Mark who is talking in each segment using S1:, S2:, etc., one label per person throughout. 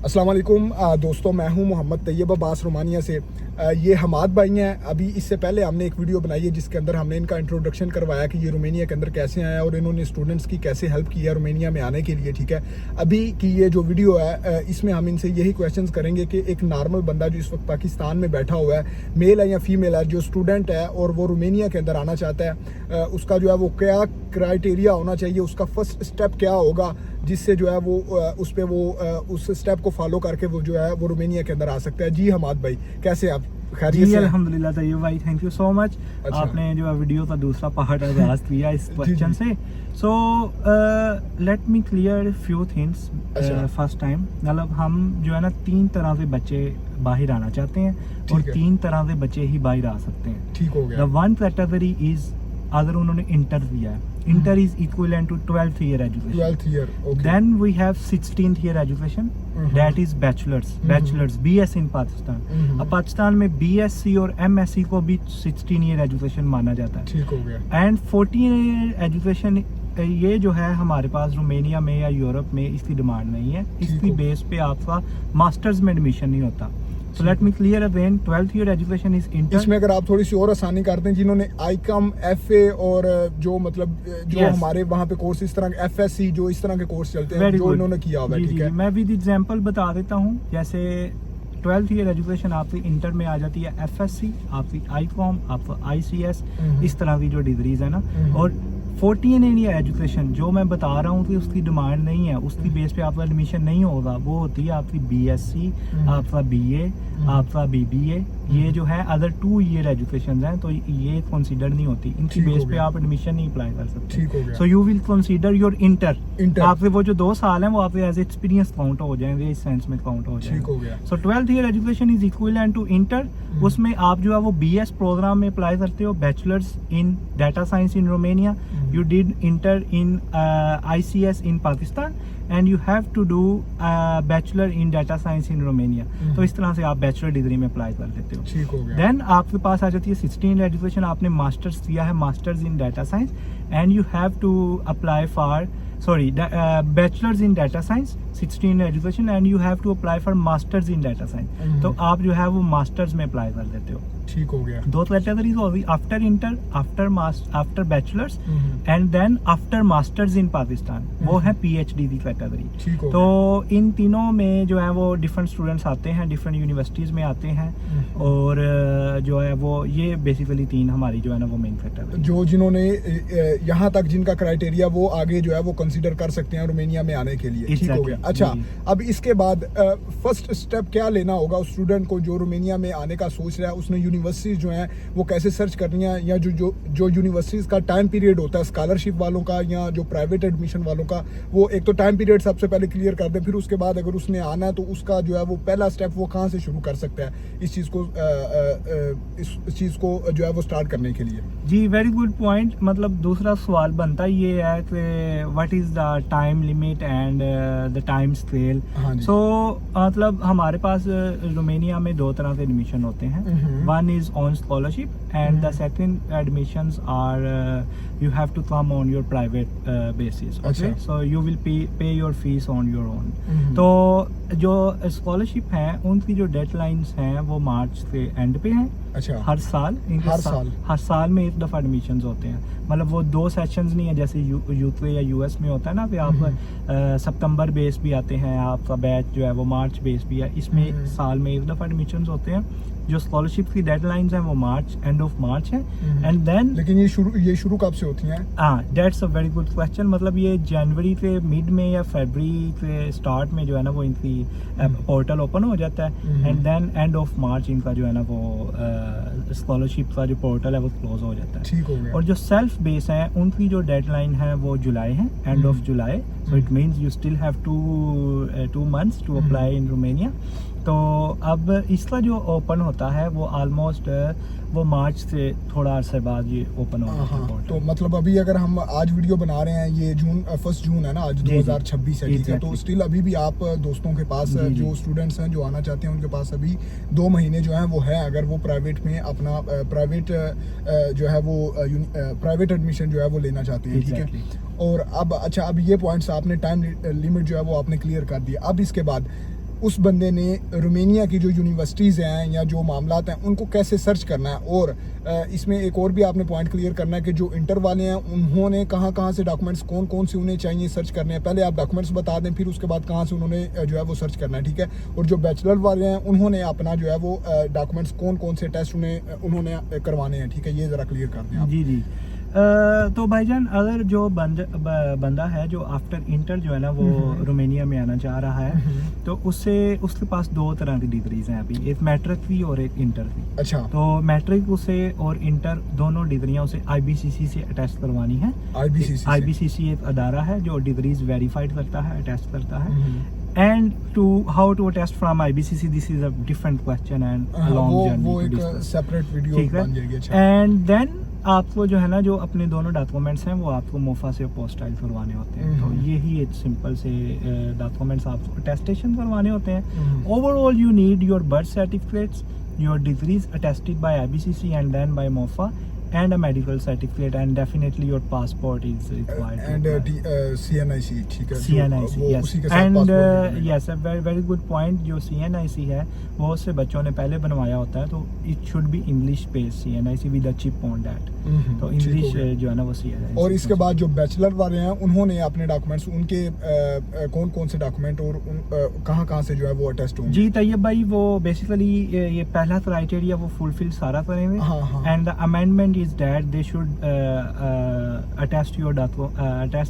S1: अस्सलाम वालेकुम दोस्तों, मैं हूं मोहम्मद तैयब अब्बास रोमानिया से। ये हमाद भाई हैं। अभी इससे पहले हमने एक वीडियो बनाई है जिसके अंदर हमने इनका इंट्रोडक्शन करवाया कि ये रोमानिया के अंदर कैसे आया और इन्होंने स्टूडेंट्स की कैसे हेल्प की है रोमानिया में आने के लिए। ठीक है, अभी की ये जो वीडियो है इसमें हम इनसे यही क्वेश्चंस करेंगे कि एक नॉर्मल बंदा जो इस वक्त पाकिस्तान में बैठा हुआ है, मेल है या फीमेल है, जो स्टूडेंट है और वो रोमानिया के अंदर आना चाहता है, उसका जो है वो क्या क्राइटेरिया होना चाहिए, उसका फर्स्ट स्टेप क्या होगा जिससे जो है वो उस पे वो उस स्टेप को फॉलो करके वो जो है वो रोमानिया के अंदर आ सकता है। जी हमाद भाई, कैसे आप? खैरियत से?
S2: अल्हम्दुलिल्लाह तैयब भाई, थैंक यू सो मच।
S1: अच्छा।
S2: आपने जो है वीडियो का दूसरा पार्ट आगाज किया इस क्वेश्चन से। So let me clear few things. First time मतलब हम जो है ना 3 तरह से बच्चे बाहर आना चाहते हैं और 3 तरह से बच्चे ही बाहर आ सकते हैं।
S1: ठीक हो गया।
S2: द वन कैटेगरी इज अगर उन्होंने इंटर दिया है, inter is equivalent to 12th year education।
S1: 12th year, okay.
S2: Then we have 16th year education, that is bachelor's BS in Pakistan. अब पाकिस्तान में BSc और MSc को भी 16 year education माना जाता है।
S1: ठीक हो गया।
S2: एंड 14 year education ये जो है हमारे पास रोमानिया में या यूरोप में इसकी डिमांड नहीं है। इसकी बेस पे आपका मास्टर्स में एडमिशन नहीं होता। So let me clear again, 12th year education is inter।
S1: इसमें अगर आप थोड़ी सी और आसानी करते हैं, जिन्होंने ICOM FA और जो मतलब जो हमारे वहाँ पे कोर्स इस तरह FSC जो इस तरह के कोर्स चलते हैं जो इन्होंने किया हुआ है। ठीक है,
S2: मैं विद एग्जांपल बता देता हूँ। जैसे 12th year एजुकेशन आपकी इंटर में आ जाती है FSC, आपकी ICOM, आपका ICS, इस तरह की जो डिग्रीज है ना। और 14 year एजुकेशन जो मैं बता रहा हूँ कि उसकी डिमांड नहीं है, उसकी बेस पे आपका एडमिशन नहीं होगा, वो होती है आपकी BSc, आपका BA, आपका BBA। ये जो है अदर 2 year एजुकेशन हैं तो ये कंसीडर नहीं होती, इनकी बेस पे आप एडमिशन नहीं अप्लाई कर सकते।
S1: ठीक हो गया।
S2: So you will consider your inter. आपके वो जो 2 साल हैं वो आपके एज एक्सपीरियंस काउंट हो जाएंगे, इस सेंस में काउंट हो जाएंगे।
S1: ठीक हो गया।
S2: So 12th year education is equivalent to inter. उसमें आप जो है वो BS प्रोग्राम में अप्लाई करते हो, bachelors in data science in Romania. You did inter in ICS in Pakistan and you have to do bachelor in data science in Romania। तो इस तरह से आप बैचलर डिग्री में अप्लाई कर लेते हो।
S1: ठीक हो गया।
S2: देन आपके पास आ जाती है 16 एजुकेशन। आपने मास्टर्स किया है, masters in data science, and you have to apply for bachelors in data science 16 education and you have to apply for masters in data science. तो आप जो है वो मास्टर्स में अप्लाई कर देते हो।
S1: ठीक हो गया।
S2: 2 कैटेगरीज होगी, after inter, after bachelors and then after masters in Pakistan, वो है PhD की कैटेगरी। तो इन तीनों में जो है वो डिफरेंट स्टूडेंट्स आते हैं, डिफरेंट यूनिवर्सिटीज में आते हैं, और जो है वो ये बेसिकली 3 हमारी जो है ना वो मेन कैटेगरी
S1: जो जिन्होंने यहाँ तक जिनका क्राइटेरिया वो आगे जो है वो कंसीडर कर सकते हैं रोमानिया में आने के लिए। ठीक हो गया। अच्छा, अब इसके बाद फर्स्ट स्टेप क्या लेना होगा उस स्टूडेंट को जो रोमानिया में आने का सोच रहा है? उसने यूनिवर्सिटीज जो हैं वो कैसे सर्च करनी है, या जो यूनिवर्सिटीज का टाइम पीरियड होता है स्कॉलरशिप वालों का या जो प्राइवेट एडमिशन वालों का, वो एक तो टाइम पीरियड सबसे पहले क्लियर कर दे, फिर उसके बाद अगर उसने आना है तो उसका जो है वो पहला स्टेप वो कहाँ से शुरू कर सकता है इस चीज़ को जो है वो स्टार्ट करने के लिए?
S2: जी, वेरी गुड पॉइंट। मतलब दूसरा सवाल बनता ये है कि what is the time limit and the time scale. So मतलब हमारे पास रोमानिया में 2 तरह से एडमिशन होते हैं। One is on scholarship and the second admissions are you have to come on your private basis। Okay, so you will pay your fees on your own। तो जो scholarship है उनकी जो डेडलाइंस हैं वो मार्च के एंड पे हैं।
S1: अच्छा।
S2: हर साल हर साल में 1 दफ़ा एडमिशन्स होते हैं। मतलब वो 2 सेशंस नहीं है जैसे यूके या US में होता है ना कि आप सितंबर बेस भी आते हैं, आपका बैच जो है वो मार्च बेस भी है। इसमें साल में 1 दफ़ा एडमिशन्स होते हैं। जो स्कॉलरशिप की डेडलाइंस हैं वो मार्च, एंड ऑफ मार्च है। एंड देन
S1: लेकिन ये शुरू कब से होती हैं?
S2: That's a very good question. मतलब ये जनवरी के मिड में या फरवरी के स्टार्ट में जो है ना वो इनकी पोर्टल ओपन हो जाता है, and then end of March इनका जो है ना वो स्कॉलरशिप का जो पोर्टल है वो क्लोज हो जाता है।
S1: ठीक हो गया।
S2: और जो सेल्फ बेस है उनकी जो डेडलाइन है वो जुलाई है, end of July. So it means you still have 2 months to apply in Romania. तो अब इसका जो ओपन होता है वो ऑलमोस्ट वो मार्च से थोड़ा अरसे बाद ये ओपन होगा।
S1: तो मतलब अभी अगर हम आज वीडियो बना रहे हैं, ये 1 जून है ना आज, 2026 है। ठीक है, तो स्टिल अभी भी आप दोस्तों के पास जो स्टूडेंट्स हैं जो आना चाहते हैं उनके पास अभी 2 महीने जो हैं वो है, अगर वो प्राइवेट में अपना प्राइवेट जो है वो प्राइवेट एडमिशन जो है वो लेना चाहते हैं। ठीक है। और अब अच्छा, अब ये पॉइंट्स आपने टाइम लिमिट जो है वो आपने क्लियर कर दिया। अब इसके बाद उस बंदे ने रोमानिया की जो यूनिवर्सिटीज़ हैं या जो मामलात हैं उनको कैसे सर्च करना है। और इसमें एक और भी आपने पॉइंट क्लियर करना है कि जो इंटर वाले हैं उन्होंने कहाँ कहाँ से डॉक्यूमेंट्स कौन कौन से उन्हें चाहिए सर्च करने हैं। पहले आप डॉक्यूमेंट्स बता दें, फिर उसके बाद कहाँ से उन्होंने जो है वो सर्च करना है, ठीक है। और जो बैचलर वाले हैं उन्होंने अपना जो है वो डॉक्यूमेंट्स कौन कौन से टेस्ट उन्होंने करवाने हैं, ठीक है। ये ज़रा क्लियर कर दें आप।
S2: जी जी। तो भाईजान अगर जो बंदा है जो आफ्टर इंटर जो है ना वो रोमानिया में आना चाह रहा है तो उसके पास दो तरह की डिग्रीज हैं अभी, एक मैट्रिक की और एक इंटर की।
S1: अच्छा।
S2: तो मैट्रिक उसे और इंटर दोनों डिग्रियां उसे IBCC से अटेस्ट करवानी है। IBCC एक अदारा है जो डिग्रीज वेरीफाइड करता है, अटेस्ट करता है। And to how to attest from IBCC, this is a different question and a long journey
S1: वो
S2: to
S1: एक
S2: discuss.
S1: सेपरेट वीडियो
S2: ठीक है।
S1: बन जाएगी। अच्छा।
S2: एंड देन आपको जो है ना जो अपने दोनों डॉक्यूमेंट्स हैं वो आपको मोफा से पोस्टाइल करवाने होते हैं। तो यही एक सिंपल से डॉक्यूमेंट्स आपको अटेस्टेशन करवाने होते हैं। Overall you need your birth certificates, your degrees attested by IBCC and then by MOFA and a medical certificate and definitely your passport is required
S1: and CNIC, ठीक है।
S2: CNIC, yes,
S1: उसी के साथ
S2: and
S1: passport
S2: yes, a very good point। जो CNIC है बहुत से बच्चों ने पहले बनवाया होता है, तो it should be English based CNIC with a chip on that। तो इंग्लिश जो है ना वो CNIC।
S1: और इसके बाद जो बैचलर वाले हैं उन्होंने अपने डॉक्यूमेंट्स उनके कौन कौन से डॉक्यूमेंट और कहाँ कहाँ से जो है वो अटेस्ट होंगे।
S2: जी तैयब भाई, वो बेसिकली ये पहला क्राइटेरिया वो फुलफिल सारा करेंगे। And the amendment is that they should attest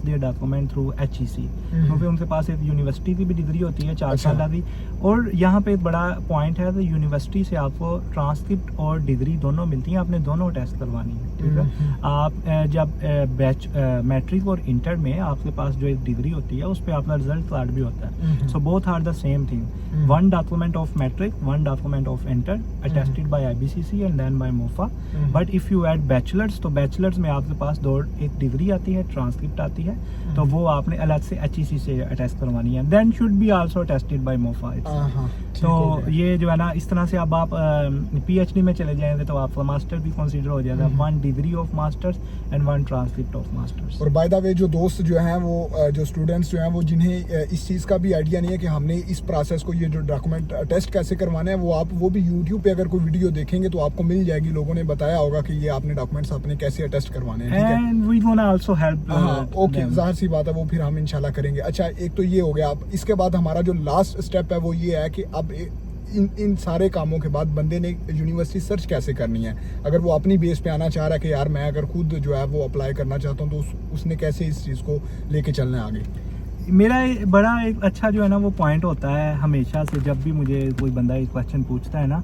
S2: their document through HEC, क्योंकि उनके पास एक यूनिवर्सिटी की भी डिग्री होती है 4 साल की। और यहाँ पे एक बड़ा पॉइंट है, तो यूनिवर्सिटी से आपको ट्रांसक्रिप्ट और डिग्री दोनों मिलती हैं, आपने दोनों टेस्ट करवानी है, ठीक है। आप जब मैट्रिक और इंटर में आपके पास जो एक डिग्री होती है उस पर आपका रिजल्ट कार्ड भी होता है। So both are the same thing, one document of matric, one document of inter attested by IBCC and then by MOFA। but if you add bachelors, तो बैचलर्स में आपके पास एक डिग्री आती है, ट्रांसक्रिप्ट आती है, तो वो आपने अलग से HEC से अटेस्ट करवानी है। Then should be also attested by MOFA। तो ये जो है ना इस तरह से अब आप PhD में चले जाएंगे तो आपका मास्टर भी कंसीडर हो जाएगा, 1 degree of masters and 1 transcript of masters.
S1: और बाय द वे जो दोस्त जो हैं वो जो स्टूडेंट्स जो हैं वो जिन्हें इस चीज़ का भी आइडिया नहीं है कि हमने इस प्रोसेस को, ये जो डॉक्यूमेंट टेस्ट कैसे करवाने हैं, वो भी यूट्यूब पे अगर कोई वीडियो देखेंगे तो आपको मिल जाएगी। लोगों ने बताया होगा कि ये आपने डॉक्यूमेंट्स अपने कैसे अटेस्ट करवाने हैं, ठीक है।
S2: And we gonna also help.
S1: Okay, जाहिर सी बात है, वो फिर हम इंशाल्लाह करेंगे। अच्छा, एक तो ये हो गया। अब इसके बाद हमारा जो लास्ट स्टेप है वो ये है कि अब इन सारे कामों के बाद बंदे ने यूनिवर्सिटी सर्च कैसे करनी है। अगर वो अपनी बेस पे आना चाह रहा है कि यार मैं अगर खुद जो है वो अप्लाई करना चाहता हूँ, तो उसने कैसे इस चीज़ को लेके चलना है आगे।
S2: मेरा बड़ा एक अच्छा जो है ना वो पॉइंट होता है हमेशा से, जब भी मुझे कोई बंदा एक क्वेश्चन पूछता है ना,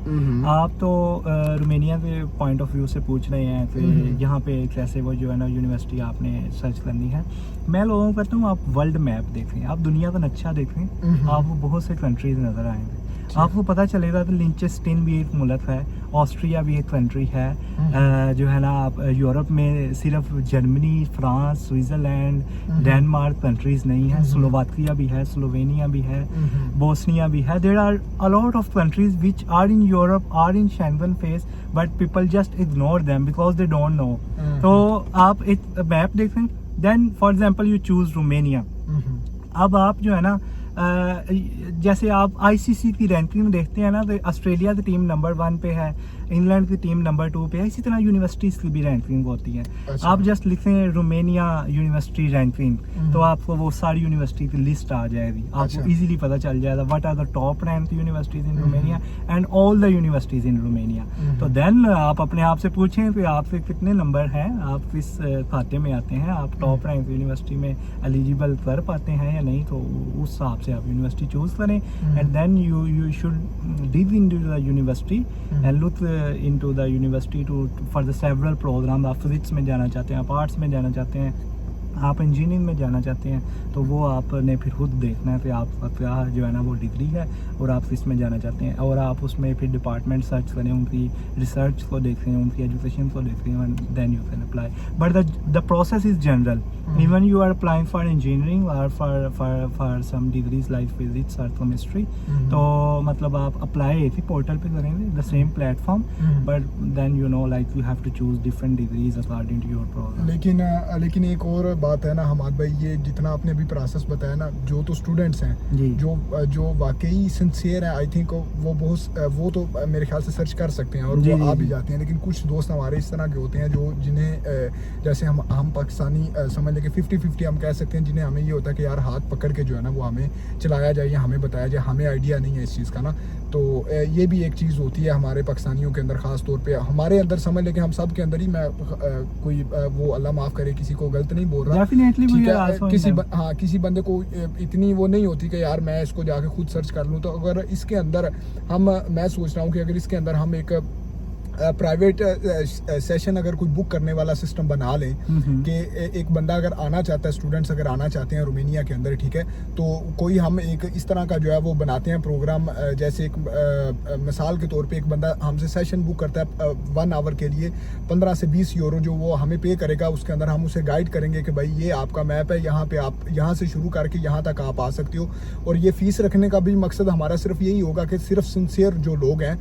S2: आप तो रोमानिया के पॉइंट ऑफ व्यू से पूछ रहे हैं कि यहाँ पे कैसे वो जो है ना यूनिवर्सिटी आपने सर्च करनी है। मैं लोगों को कहता हूँ आप वर्ल्ड मैप देखें, आप दुनिया का नक्शा देखें, आपको बहुत से कंट्रीज नज़र आएंगे। आपको पता चलेगा कि लिंचेस्टीन भी एक मुल्क है, ऑस्ट्रिया भी एक कंट्री है, जो है ना आप यूरोप में सिर्फ Germany, France, Switzerland, Denmark countries नहीं है, स्लोवाकिया भी है, स्लोवेनिया भी है, बोस्निया भी है। There are a lot of countries which are in Europe, are in Schengen face, but people just ignore them because they don't know. तो आप एक मैप देखें, then for example you choose Romania. अब आप जो है ना जैसे आप ICC की रैंकिंग देखते हैं ना, तो ऑस्ट्रेलिया की टीम नंबर 1 पे है, इंग्लैंड की टीम नंबर 2 पे है। इसी तरह यूनिवर्सिटीज़ की भी रैंकिंग होती है।
S1: अच्छा।
S2: आप जस्ट लिखें रोमानिया यूनिवर्सिटी रैंकिंग, तो आपको वो सारी यूनिवर्सिटी की लिस्ट आ जाएगी, आपको इजीली पता चल जाएगा what are the top rank universities in Romania and all the universities in Romania. तो देन आप अपने आप से पूछें कि आपके कितने नंबर हैं, आप किस खाते में आते हैं, आप टॉप रैंक यूनिवर्सिटी में एलिजिबल कर पाते हैं या नहीं, तो उस हिसाब से आप यूनिवर्सिटी चूज करें। And then you should dig into the university and look into the university for the several program। आप फिजिक्स में जाना चाहते हैं, आप आर्ट्स में जाना चाहते हैं, आप इंजीनियरिंग में जाना चाहते हैं, तो वो आपने फिर खुद देखना है कि आपका क्या जो है ना वो डिग्री है और आप किस में जाना चाहते हैं, और आप उसमें फिर डिपार्टमेंट सर्च करें, उनकी रिसर्च को देखें, उनकी एजुकेशन को देखें, and then you can apply. But the process is general, even you are applying for engineering और for some degrees like physics और केमिस्ट्री, तो मतलब आप अप्लाई एक ही पोर्टल पे करेंगे, the same platform, but then you know like you have to choose different degrees according to your program.
S1: लेकिन एक और बात है ना हमाद भाई, ये जितना आपने अभी प्रोसेस बताया ना, जो तो स्टूडेंट्स हैं
S2: जी।
S1: जो वाकई सिंसियर हैं, आई थिंक वो तो मेरे ख्याल से सर्च कर सकते हैं और
S2: जी,
S1: वो
S2: जी,
S1: आ भी
S2: जी।
S1: जाते हैं। लेकिन कुछ दोस्त हमारे इस तरह के होते हैं जो जिन्हें जैसे हम पाकिस्तानी समझ लें कि 50-50 हम कह सकते हैं, जिन्हें हमें ये होता है कि यार हाथ पकड़ के जो है ना वो हमें चलाया जाए या हमें बताया जाए, हमें आइडिया नहीं है इस चीज़ का ना। तो ये भी एक चीज़ होती है हमारे पाकिस्तानियों के अंदर, ख़ास तौर पे हमारे अंदर, समझ लें कि हम सब के अंदर ही। मैं कोई वो अल्लाह माफ़ करे किसी को गलत नहीं बोल रहा,
S2: Definitely we
S1: ठीक
S2: are
S1: है।
S2: also in
S1: किसी
S2: them.
S1: हाँ, किसी बंदे को इतनी वो नहीं होती कि यार मैं इसको जाके खुद सर्च कर लूँ। तो अगर इसके अंदर मैं सोच रहा हूँ कि अगर इसके अंदर हम एक प्राइवेट सेशन अगर कोई बुक करने वाला सिस्टम बना लें कि एक बंदा अगर आना चाहता है, स्टूडेंट्स अगर आना चाहते हैं रोमेनिया के अंदर, ठीक है, तो कोई हम एक इस तरह का जो है वो बनाते हैं प्रोग्राम। जैसे एक मिसाल के तौर पे एक बंदा हमसे सेशन बुक करता है 1 आवर के लिए 15 से 20 यूरो जो वो हमें पे करेगा। उसके अंदर हम उसे गाइड करेंगे कि भाई ये आपका मैप है, यहाँ पे आप यहाँ से शुरू करके यहाँ तक आप आ सकते हो। और ये फीस रखने का भी मकसद हमारा सिर्फ यही होगा कि सिर्फ सिंसियर जो लोग हैं,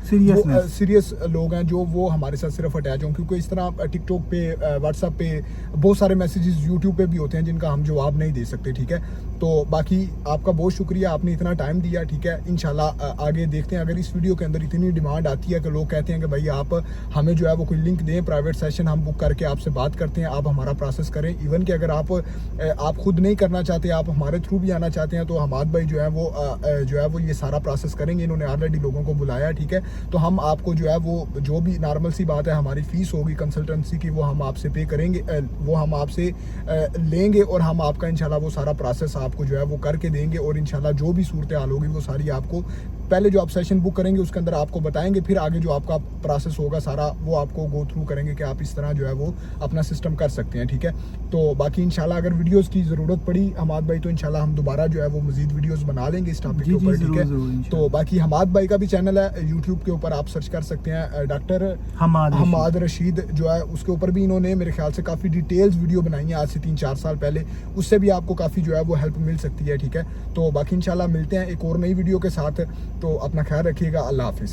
S1: सीरियस लोग हैं, जो वो हमारे साथ सिर्फ अटैच हों। क्योंकि इस तरह टिकटॉक पे, व्हाट्सएप पे बहुत सारे मैसेजेस, यूट्यूब पे भी होते हैं जिनका हम जवाब नहीं दे सकते, ठीक है। तो बाकी आपका बहुत शुक्रिया, आपने इतना टाइम दिया, ठीक है। इंशाल्लाह आगे देखते हैं। अगर इस वीडियो के अंदर इतनी डिमांड आती है कि लोग कहते हैं कि भाई आप हमें जो है वो कोई लिंक दें, प्राइवेट सेशन हम बुक करके आपसे बात करते हैं, आप हमारा प्रोसेस करें। इवन कि अगर आप खुद नहीं करना चाहते, आप हमारे थ्रू भी आना चाहते हैं, तो हमाद भाई जो है वो ये सारा प्रोसेस करेंगे। इन्होंने ऑलरेडी लोगों को बुलाया, ठीक है। तो हम आपको जो है वो जो भी नॉर्मल सी बात है, हमारी फीस होगी कंसल्टेंसी की, वो हम आपसे पे करेंगे, वो हम आपसे लेंगे और हम आपका इंशाल्लाह वो सारा प्रोसेस आपको जो है वो करके देंगे। और इंशाल्लाह जो भी सूरत हाल होगी वो सारी आपको पहले जो आप सेशन बुक करेंगे उसके अंदर आपको बताएंगे, फिर आगे जो आपका प्रोसेस होगा सारा वो आपको गो थ्रू करेंगे कि आप इस तरह जो है वो अपना सिस्टम कर सकते हैं, ठीक है। तो बाकी इंशाल्लाह अगर वीडियोस की ज़रूरत पड़ी हमाद भाई, तो इंशाल्लाह हम दोबारा जो है वो मज़ीद वीडियोस बना लेंगे इस टॉपिक के ऊपर, ठीक है। तो बाकी हमाद भाई का भी चैनल है यूट्यूब के ऊपर, आप सर्च कर सकते हैं, डॉक्टर हमाद रशीद जो है, उसके ऊपर भी इन्होंने मेरे ख्याल से काफ़ी डिटेल्स वीडियो बनाई है आज से 3-4 साल पहले। उससे भी आपको काफ़ी जो है वो हेल्प मिल सकती है, ठीक है। तो बाकी इंशाल्लाह मिलते हैं एक और नई वीडियो के साथ। तो अपना ख्याल रखिएगा। अल्लाह हाफिज़।